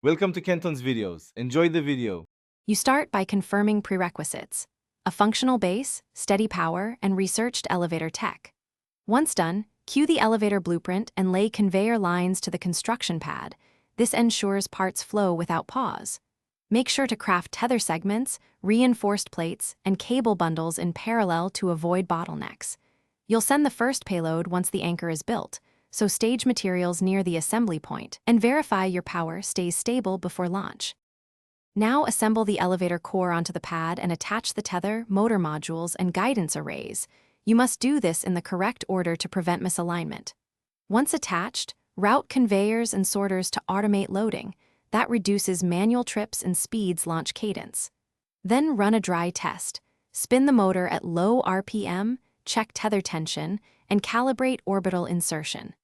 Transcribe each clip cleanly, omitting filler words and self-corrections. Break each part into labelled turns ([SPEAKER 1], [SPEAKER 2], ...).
[SPEAKER 1] Welcome to Kenton's videos. Enjoy the video.
[SPEAKER 2] You start by confirming prerequisites: a functional base, steady power, and researched elevator tech. Once done, cue the elevator blueprint and lay conveyor lines to the construction pad. This ensures parts flow without pause. Make sure to craft tether segments, reinforced plates, and cable bundles in parallel to avoid bottlenecks. You'll send the first payload once the anchor is built, so stage materials near the assembly point and verify your power stays stable before launch. Now assemble the elevator core onto the pad and attach the tether, motor modules, and guidance arrays. You must do this in the correct order to prevent misalignment. Once attached, route conveyors and sorters to automate loading. That reduces manual trips and speeds launch cadence. Then run a dry test. Spin the motor at low RPM, check tether tension, and calibrate orbital insertion.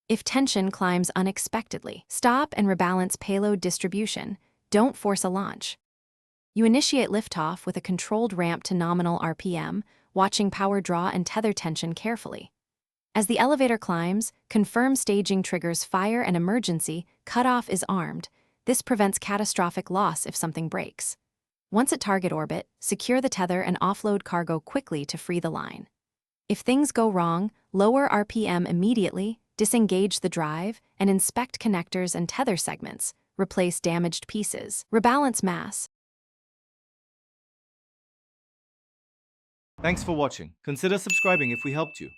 [SPEAKER 2] If tension climbs unexpectedly, stop and rebalance payload distribution. Don't force a launch. You initiate liftoff with a controlled ramp to nominal RPM, watching power draw and tether tension carefully. As the elevator climbs, confirm staging triggers fire and emergency. Cutoff is armed. This prevents catastrophic loss if something breaks. Once at target orbit, secure the tether and offload cargo quickly to free the line. If things go wrong, lower RPM immediately, disengage the drive, and inspect connectors and tether segments. Replace damaged pieces. Rebalance mass.
[SPEAKER 1] Thanks for watching. Consider subscribing if we helped you.